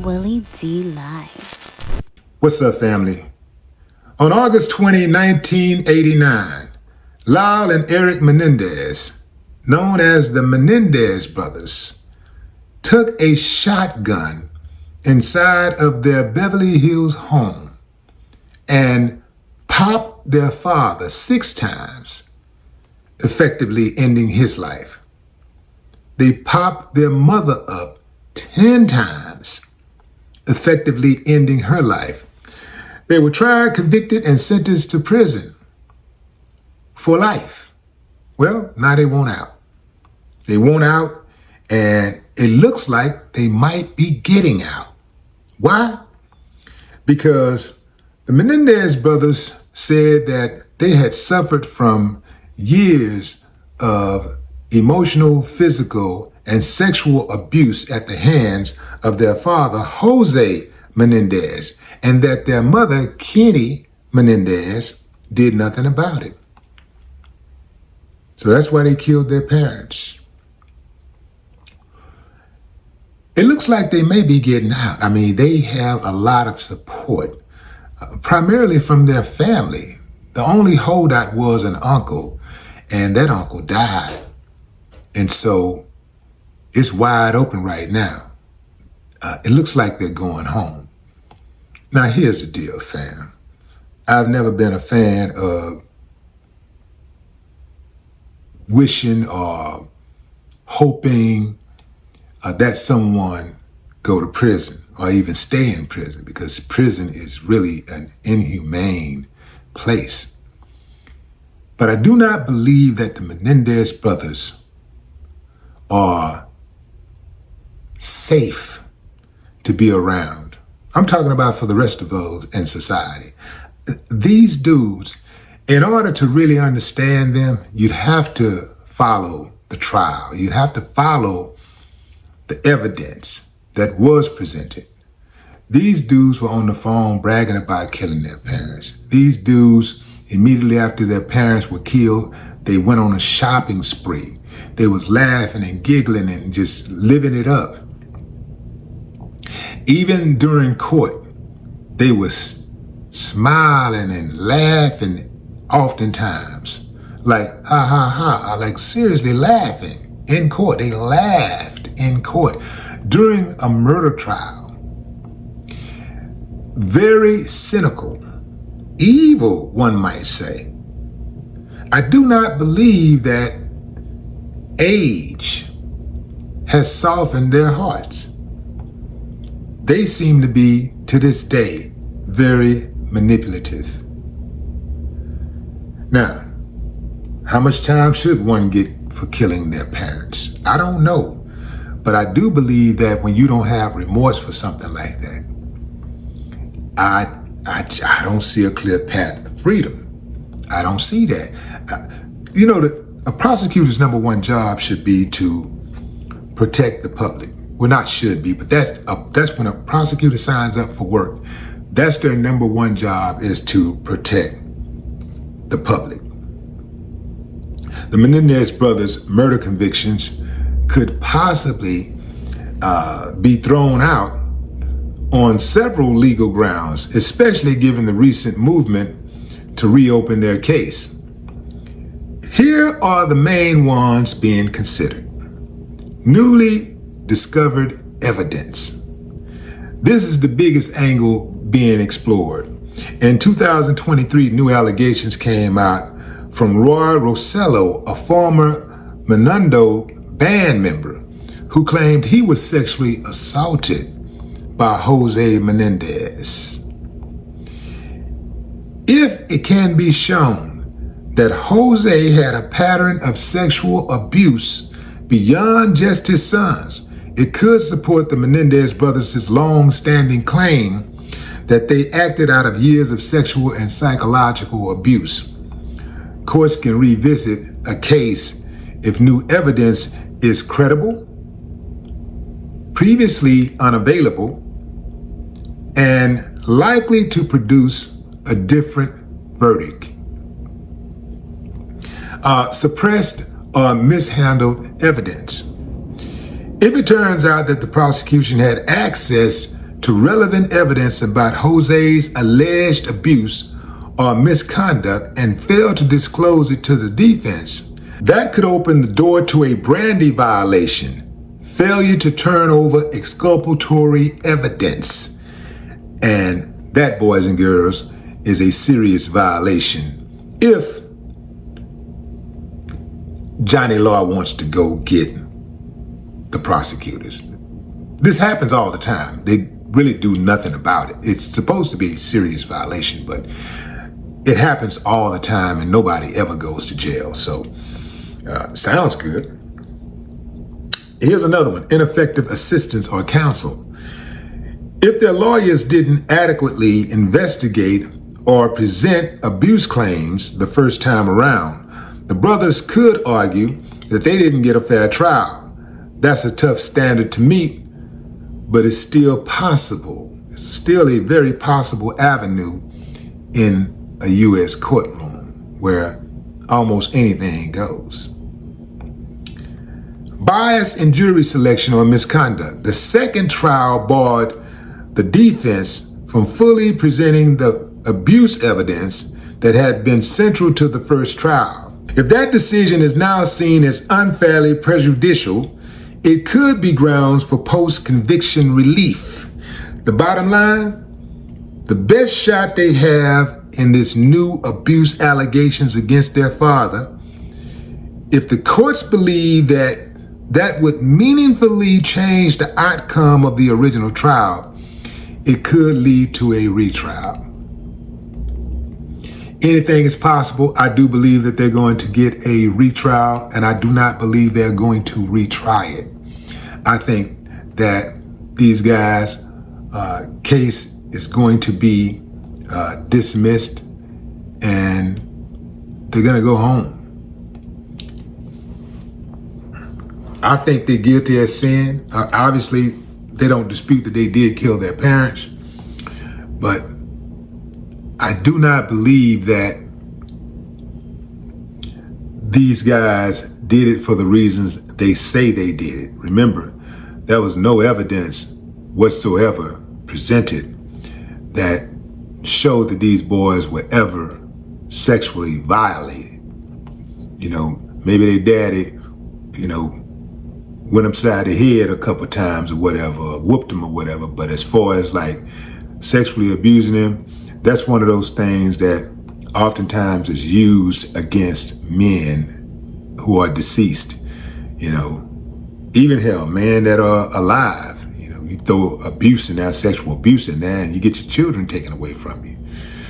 Willie D. Live. What's up, family? On August 20, 1989, Lyle and Eric Menendez, known as the Menendez brothers, took a shotgun inside of their Beverly Hills home and popped their father 6 times, effectively ending his life. They popped their mother up 10 times, effectively ending her life. They were tried, convicted, and sentenced to prison for life. Well, now they want out. They want out, and it looks like they might be getting out. Why? Because the Menendez brothers said that they had suffered from years of emotional, physical, and sexual abuse at the hands of their father, Jose Menendez, and that their mother, Kenny Menendez, did nothing about it. So that's why they killed their parents. It looks like they may be getting out. I mean, they have a lot of support, primarily from their family. The only holdout was an uncle, and that uncle died. And so it's wide open right now. It looks like they're going home. Now, here's the deal, fam. I've never been a fan of wishing or hoping that someone go to prison or even stay in prison, because prison is really an inhumane place. But I do not believe that the Menendez brothers are safe to be around. I'm talking about for the rest of those in society. These dudes, in order to really understand them, you'd have to follow the trial. You'd have to follow the evidence that was presented. These dudes were on the phone bragging about killing their parents. These dudes, immediately after their parents were killed, they went on a shopping spree. They was laughing and giggling and just living it up. Even during court, they was smiling and laughing oftentimes. Like, ha, ha, ha, like seriously laughing in court. They laughed in court during a murder trial. Very cynical, evil, one might say. I do not believe that age has softened their hearts. They seem to be, to this day, very manipulative. Now, how much time should one get for killing their parents? I don't know. But I do believe that when you don't have remorse for something like that, I don't see a clear path to freedom. I don't see that. A prosecutor's number one job should be to protect the public. Well, not should be, but that's when a prosecutor signs up for work. That's their number one job, is to protect the public. The Menendez brothers' murder convictions could possibly be thrown out on several legal grounds, especially given the recent movement to reopen their case. Here are the main ones being considered. Newly discovered evidence. This is the biggest angle being explored. In 2023, new allegations came out from Roy Rossello, a former Menendez band member, who claimed he was sexually assaulted by Jose Menendez. If it can be shown that Jose had a pattern of sexual abuse beyond just his sons, it could support the Menendez brothers' long-standing claim that they acted out of years of sexual and psychological abuse. Courts can revisit a case if new evidence is credible, previously unavailable, and likely to produce a different verdict. Suppressed or mishandled evidence. If it turns out that the prosecution had access to relevant evidence about Jose's alleged abuse or misconduct and fail to disclose it to the defense, that could open the door to a Brandy violation, failure to turn over exculpatory evidence. And that, boys and girls, is a serious violation if Johnny Law wants to go get the prosecutors. This happens all the time. They really do nothing about it. It's supposed to be a serious violation, but it happens all the time and nobody ever goes to jail. So, sounds good. Here's another one, ineffective assistance or counsel. If their lawyers didn't adequately investigate or present abuse claims the first time around, the brothers could argue that they didn't get a fair trial. That's a tough standard to meet, but it's still possible. It's still a very possible avenue in a U.S. courtroom where almost anything goes. Bias in jury selection or misconduct. The second trial barred the defense from fully presenting the abuse evidence that had been central to the first trial. If that decision is now seen as unfairly prejudicial, it could be grounds for post-conviction relief. The bottom line, the best shot they have in this new abuse allegations against their father, if the courts believe that that would meaningfully change the outcome of the original trial, it could lead to a retrial. Anything is possible. I do believe that they're going to get a retrial, and I do not believe they're going to retry it. I think that these guys' case is going to be dismissed, and they're going to go home. I think they're guilty as sin. Obviously, they don't dispute that they did kill their parents, but I do not believe that these guys did it for the reasons they say they did it. Remember, there was no evidence whatsoever presented that showed that these boys were ever sexually violated. You know, maybe their daddy, went upside the head a couple times or whatever, or whooped him or whatever. But as far as like sexually abusing him, that's one of those things that oftentimes is used against men who are deceased. Even hell, men that are alive, you throw abuse in there, sexual abuse in there, and you get your children taken away from you.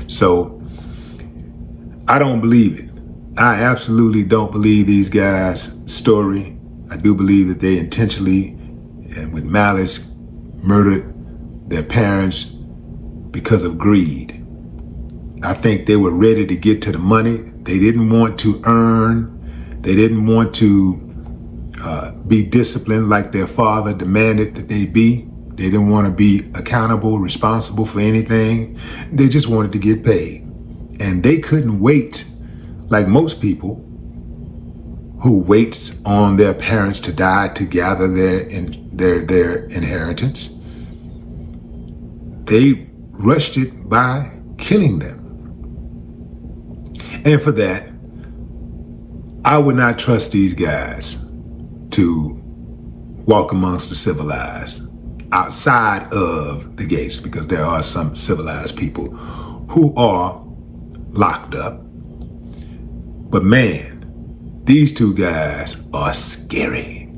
So I don't believe it. I absolutely don't believe these guys' story. I do believe that they intentionally and with malice murdered their parents because of greed. I think they were ready to get to the money. They didn't want to earn. They didn't want to be disciplined like their father demanded that they be. They didn't want to be accountable, responsible for anything. They just wanted to get paid. And they couldn't wait like most people who waits on their parents to die to gather their inheritance. They rushed it by killing them. And for that, I would not trust these guys to walk amongst the civilized outside of the gates, because there are some civilized people who are locked up. But man, these two guys are scary.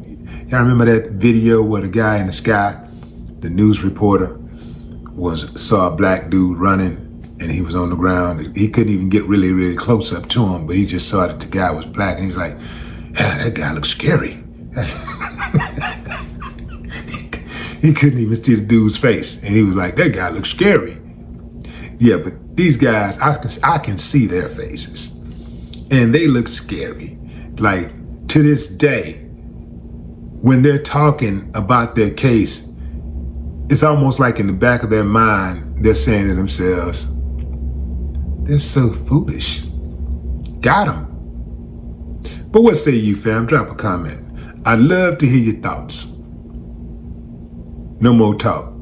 Y'all remember that video where the guy in the sky, the news reporter, saw a black dude running and he was on the ground. He couldn't even get really, really close up to him, but he just saw that the guy was black and he's like, yeah, that guy looks scary. He couldn't even see the dude's face. And he was like, that guy looks scary. Yeah, but these guys, I can see their faces. And they look scary. Like, to this day, when they're talking about their case, it's almost like in the back of their mind, they're saying to themselves, they're so foolish. Got them. But what say you, fam? Drop a comment. I'd love to hear your thoughts. No more talk.